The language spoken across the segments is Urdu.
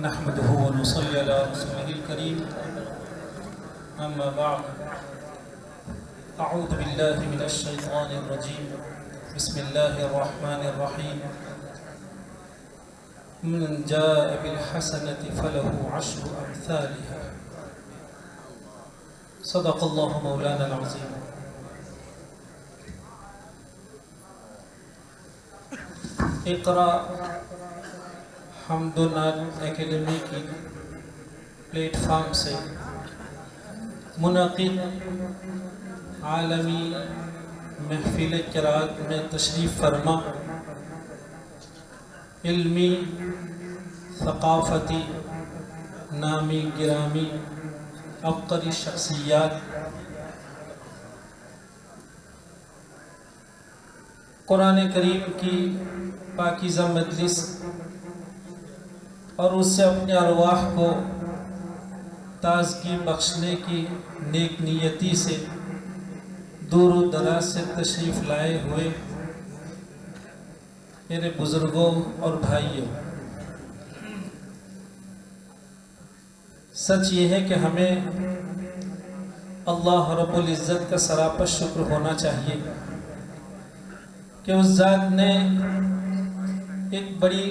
نحمده ونصلي على رسوله الكريم أما بعد أعوذ بالله من الشيطان الرجيم بسم الله الرحمن الرحيم من جاء بالحسنة فله عشر أمثالها صدق الله مولانا العظيم. اقرا حمد اکیڈمی کی پلیٹ فارم سے منعقد عالمی محفل قرات میں تشریف فرما علمی ثقافتی نامی گرامی عبقری شخصیات قرآن کریم کی پاکیزہ مجلس اور اس سے اپنے ارواح کو تازگی بخشنے کی نیک نیتی سے دور و دراز سے تشریف لائے ہوئے میرے بزرگوں اور بھائیوں، سچ یہ ہے کہ ہمیں اللہ رب العزت کا سراپا شکر ہونا چاہیے کہ اس ذات نے ایک بڑی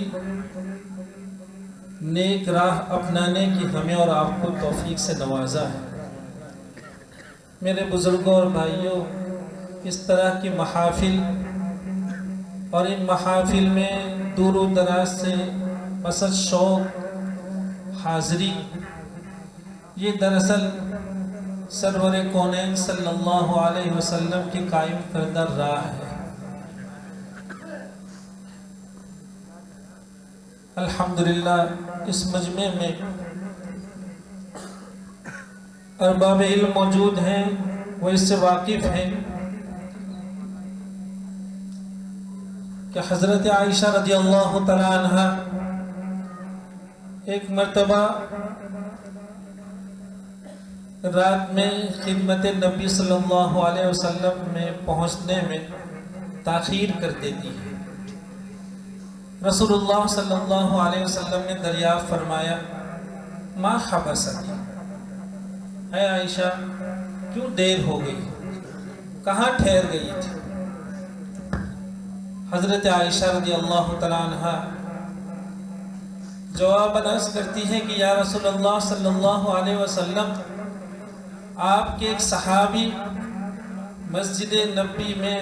نیک راہ اپنانے کی ہمیں اور آپ کو توفیق سے نوازا ہے۔ میرے بزرگوں اور بھائیوں، اس طرح کی محافل اور ان محافل میں دور و دراز سے بسط شوق حاضری، یہ دراصل سرور کونین صلی اللہ علیہ وسلم کی قائم کردہ راہ ہے۔ الحمدللہ اس مجمع میں ارباب علم موجود ہیں، وہ اس سے واقف ہیں کہ حضرت عائشہ رضی اللہ تعالیٰ عنہ ایک مرتبہ رات میں خدمت نبی صلی اللہ علیہ وسلم میں پہنچنے میں تاخیر کر دیتی ہے۔ رسول اللہ صلی اللہ علیہ وسلم نے دریافت فرمایا، ما حبسکی، اے عائشہ کیوں دیر ہو گئی، کہاں ٹھہر گئی تھی؟ حضرت عائشہ رضی اللہ تعالیٰ عنہ جواب عرض کرتی ہے کہ یا رسول اللہ صلی اللہ علیہ وسلم، آپ کے ایک صحابی مسجد نبی میں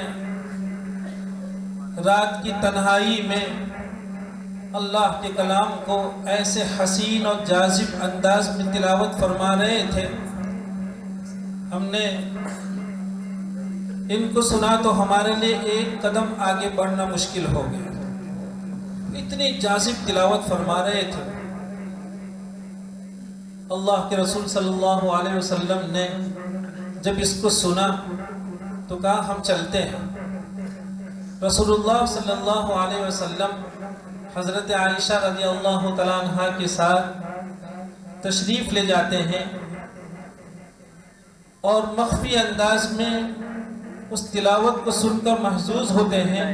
رات کی تنہائی میں اللہ کے کلام کو ایسے حسین اور جاذب انداز میں تلاوت فرما رہے تھے، ہم نے ان کو سنا تو ہمارے لیے ایک قدم آگے بڑھنا مشکل ہو گیا، اتنی جاذب تلاوت فرما رہے تھے۔ اللہ کے رسول صلی اللہ علیہ وسلم نے جب اس کو سنا تو کہا ہم چلتے ہیں۔ رسول اللہ صلی اللہ علیہ وسلم حضرت عائشہ رضی اللہ تعالیٰ عنہ کے ساتھ تشریف لے جاتے ہیں اور مخفی انداز میں اس تلاوت کو سن کر محظوظ ہوتے ہیں،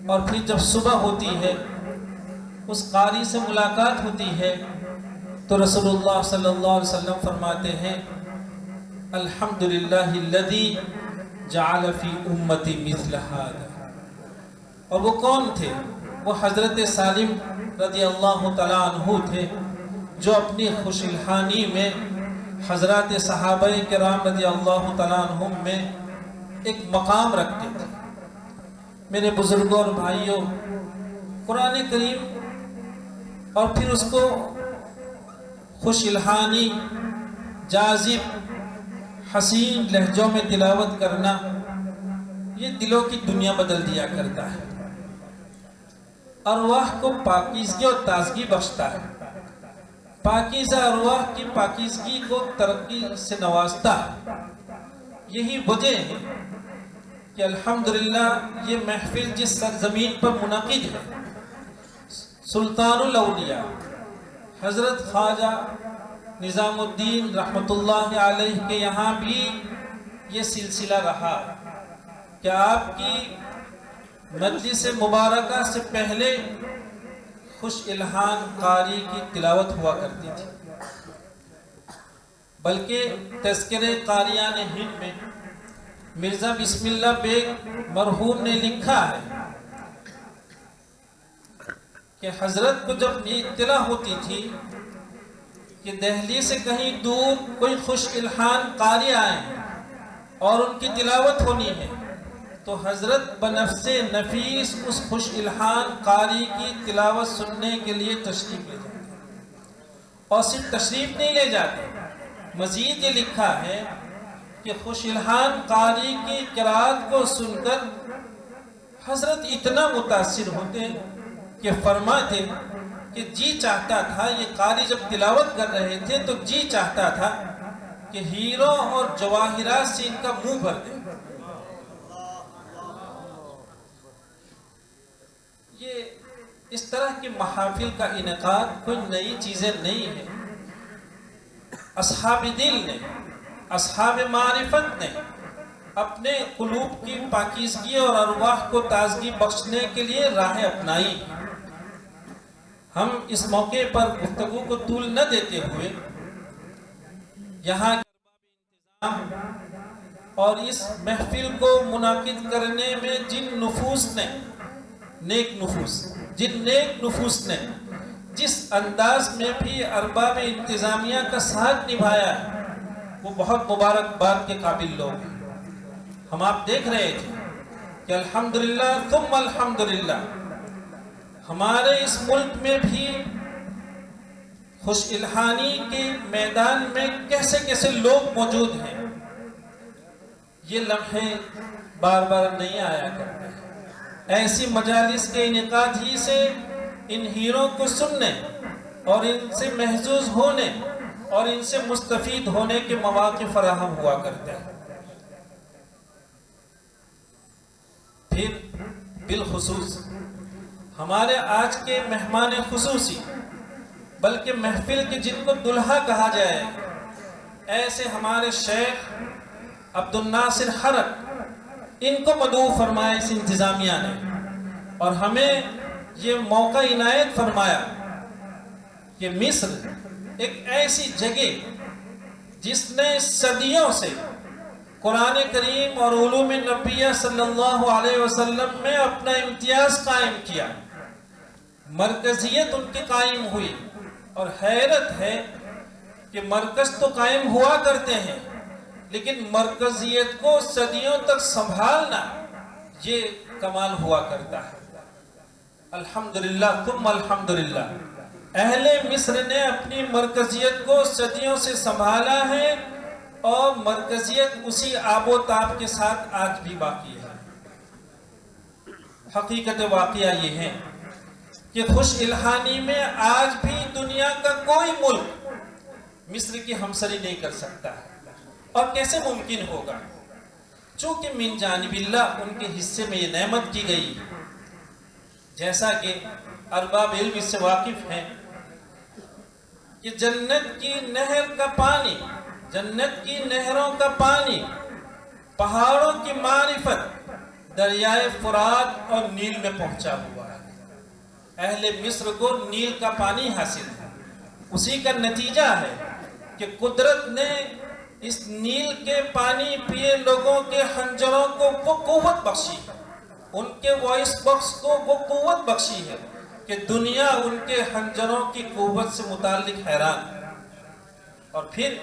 اور پھر جب صبح ہوتی ہے اس قاری سے ملاقات ہوتی ہے تو رسول اللہ صلی اللہ علیہ وسلم فرماتے ہیں، الحمدللہ الذی جعل فی امتی مثل ھذا۔ اور وہ کون تھے؟ وہ حضرت سالم رضی اللہ تعالیٰ عنہ تھے، جو اپنی خوش الحانی میں حضرات صحابہ کرام رضی اللہ تعالیٰ عنہم میں ایک مقام رکھتے تھے۔ میرے بزرگوں اور بھائیوں، قرآن کریم اور پھر اس کو خوش الحانی جاذب حسین لہجوں میں تلاوت کرنا، یہ دلوں کی دنیا بدل دیا کرتا ہے، ارواح کو پاکیزگی اور تازگی بخشتا ہے، پاکیزہ ارواح کی پاکیزگی کو ترقی سے نوازتا ہے۔ یہی وجہ ہے کہ الحمدللہ یہ محفل جس سرزمین پر منعقد ہے، سلطان الاولیاء حضرت خواجہ نظام الدین رحمت اللہ علیہ کے یہاں بھی یہ سلسلہ رہا کہ آپ کی مجلس مبارکہ سے پہلے خوش الحان قاری کی تلاوت ہوا کرتی تھی، بلکہ تذکرہ قاریان ہند میں مرزا بسم اللہ بیگ مرحوم نے لکھا ہے کہ حضرت کو جب یہ اطلاع ہوتی تھی کہ دہلی سے کہیں دور کوئی خوش الحان قاری آئے ہیں اور ان کی تلاوت ہونی ہے، تو حضرت بنفس نفیس اس خوش الحان قاری کی تلاوت سننے کے لیے تشریف لے جاتے، اور صرف تشریف نہیں لے جاتے، مزید یہ لکھا ہے کہ خوش الحان قاری کی قرات کو سن کر حضرت اتنا متاثر ہوتے کہ فرماتے کہ جی چاہتا تھا، یہ قاری جب تلاوت کر رہے تھے تو جی چاہتا تھا کہ ہیروں اور جواہرات سے ان کا منہ بھر دے۔ یہ اس طرح کی محافل کا انعقاد کوئی نئی چیزیں نہیں ہے، اصحاب دل نے، اصحاب معرفت نے اپنے قلوب کی پاکیزگی اور ارواح کو تازگی بخشنے کے لیے راہیں اپنائی۔ ہم اس موقع پر گفتگو کو طول نہ دیتے ہوئے یہاں اور اس محفل کو منعقد کرنے میں جن نیک نفوس نے جس انداز میں بھی ارباب انتظامیہ کا ساتھ نبھایا ہے، وہ بہت مبارکباد کے قابل لوگ ہیں۔ ہم آپ دیکھ رہے تھے کہ الحمدللہ ثم الحمدللہ ہمارے اس ملک میں بھی خوش الحانی کے میدان میں کیسے کیسے لوگ موجود ہیں۔ یہ لمحے بار بار نہیں آیا کرتے، ایسی مجالس کے انعقاد ہی سے ان ہیروں کو سننے اور ان سے محظوظ ہونے اور ان سے مستفید ہونے کے مواقع فراہم ہوا کرتے ہیں۔ پھر بالخصوص ہمارے آج کے مہمان خصوصی، بلکہ محفل کے جن کو دلہا کہا جائے، ایسے ہمارے شیخ عبد الناصر حرق، ان کو مدعو فرمایا اس انتظامیہ نے، اور ہمیں یہ موقع عنایت فرمایا کہ مصر ایک ایسی جگہ جس نے صدیوں سے قرآن کریم اور علوم نبیہ صلی اللہ علیہ وسلم میں اپنا امتیاز قائم کیا، مرکزیت ان کی قائم ہوئی، اور حیرت ہے کہ مرکز تو قائم ہوا کرتے ہیں لیکن مرکزیت کو صدیوں تک سنبھالنا یہ کمال ہوا کرتا ہے۔ الحمدللہ ثم الحمدللہ اہل مصر نے اپنی مرکزیت کو صدیوں سے سنبھالا ہے، اور مرکزیت اسی آب و تاب کے ساتھ آج بھی باقی ہے۔ حقیقت واقعہ یہ ہے کہ خوش الحانی میں آج بھی دنیا کا کوئی ملک مصر کی ہمسری نہیں کر سکتا، اور کیسے ممکن ہوگا؟ چونکہ من جانب اللہ ان کے حصے میں یہ نعمت کی گئی، جیسا کہ ارباب علم اس سے واقف ہیں کہ جنت کی نہر کا پانی، جنت کی نہروں کا پانی، پہاڑوں کی معرفت دریائے فرات اور نیل میں پہنچا ہوا ہے۔ اہل مصر کو نیل کا پانی حاصل ہے، اسی کا نتیجہ ہے کہ قدرت نے اس نیل کے پانی پیے لوگوں کے خنجروں کو وہ قوت بخشی ہے، ان کے وائس باکس کو وہ قوت بخشی ہے کہ دنیا ان کے خنجروں کی قوت سے متعلق حیران ہے۔ اور پھر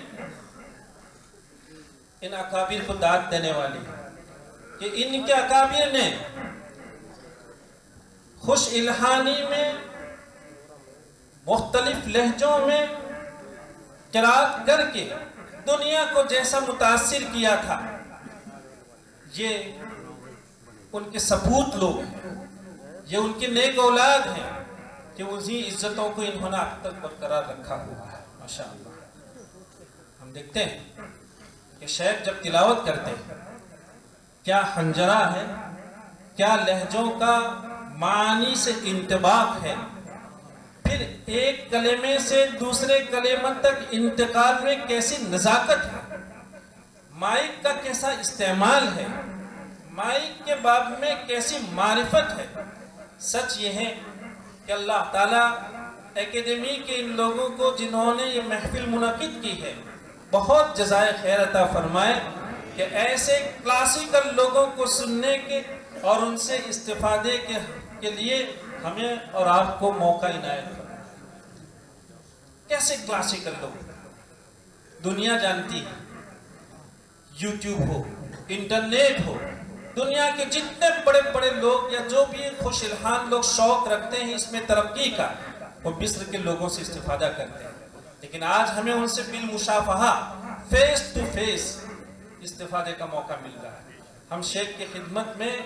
ان اکابر کو داد دینے والی ہے کہ ان کے اکابر نے خوش الحانی میں مختلف لہجوں میں قرات کر کے دنیا کو جیسا متاثر کیا تھا، یہ ان کے سپوت لوگ ہیں، یہ ان کی نیک اولاد ہیں کہ اسی عزتوں کو انہوں نے اب تک برقرار رکھا ہوا ہے۔ ماشاءاللہ ہم دیکھتے ہیں کہ شیخ جب تلاوت کرتے ہیں کیا حنجرہ ہے، کیا لہجوں کا معانی سے انطباق ہے، پھر ایک کلمے سے دوسرے کلمہ تک انتقال میں کیسی نزاکت ہے، مائک کا کیسا استعمال ہے، مائک کے باب میں کیسی معرفت ہے۔ سچ یہ ہے کہ اللہ تعالیٰ اکیڈمی کے ان لوگوں کو جنہوں نے یہ محفل منعقد کی ہے بہت جزائے خیر عطا فرمائے کہ ایسے کلاسیکل لوگوں کو سننے کے اور ان سے استفادے کے لیے ہمیں اور آپ کو موقع عنایت فرمائے۔ کیسے کلاسیکل لوگ؟ دنیا جانتی ہے، یوٹیوب ہو، انٹرنیٹ ہو، دنیا کے جتنے بڑے بڑے لوگ یا جو بھی خوش الحان لوگ شوق رکھتے ہیں اس میں ترقی کا، وہ مصر کے لوگوں سے استفادہ کرتے ہیں، لیکن آج ہمیں ان سے بالمشافہہ فیس ٹو فیس استفادے کا موقع مل رہا ہے۔ ہم شیخ کی خدمت میں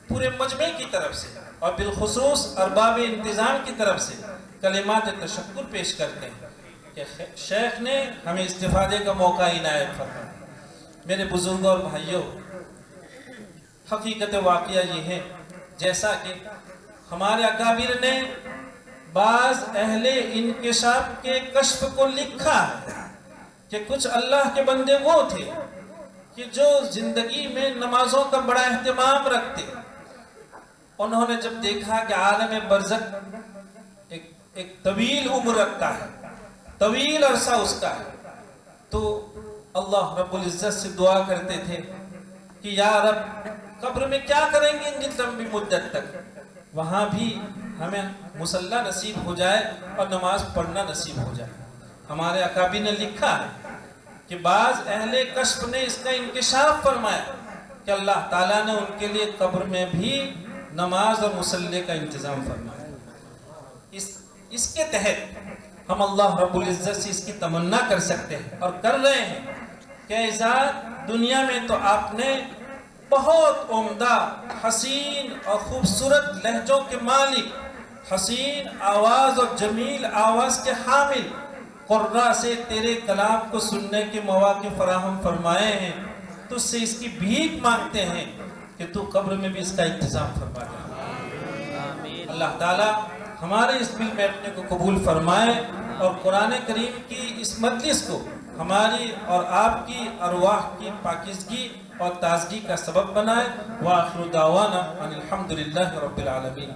پورے مجمع کی طرف سے اور بالخصوص ارباب انتظام کی طرف سے کلمات تشکر پیش کرتے ہیں کہ شیخ نے ہمیں استفادے کا موقع عنایت فرمایا۔ میرے بزرگوں اور بھائیوں، حقیقت واقعہ یہ ہے جیسا کہ ہمارے اکابر نے بعض اہل انکشاف کے کشف کو لکھا ہے کہ کچھ اللہ کے بندے وہ تھے کہ جو زندگی میں نمازوں کا بڑا اہتمام رکھتے، انہوں نے جب دیکھا کہ عالم برزخ ایک طویل عمر رکھتا ہے، طویل عرصہ اس کا ہے، تو اللہ رب العزت سے دعا کرتے تھے کہ یا رب قبر میں کیا کریں گے ان لمبی مدت تک، وہاں بھی ہمیں مصلی نصیب ہو جائے اور نماز پڑھنا نصیب ہو جائے۔ ہمارے اکابر نے لکھا ہے کہ بعض اہل کشف نے اس کا انکشاف فرمایا کہ اللہ تعالیٰ نے ان کے لیے قبر میں بھی نماز اور مصلی کا انتظام فرمایا۔ اس کے تحت ہم اللہ رب العزت سے اس کی تمنا کر سکتے ہیں اور کر رہے ہیں کہ اے ذات، دنیا میں تو آپ نے بہت عمدہ، حسین اور خوبصورت لہجوں کے مالک، حسین آواز اور جمیل آواز کے حامل قرہ سے تیرے کلام کو سننے کے مواقع فراہم فرمائے ہیں، تو اس سے اس کی بھیک مانگتے ہیں کہ تو قبر میں بھی اس کا انتظام فرما دے۔ اللہ تعالیٰ ہمارے اس مل میں اپنے کو قبول فرمائے اور قرآن کریم کی اس مجلس کو ہماری اور آپ کی ارواح کی پاکیزگی اور تازگی کا سبب بنائے۔ وآخر دعوانا ان الحمدللہ رب العالمین۔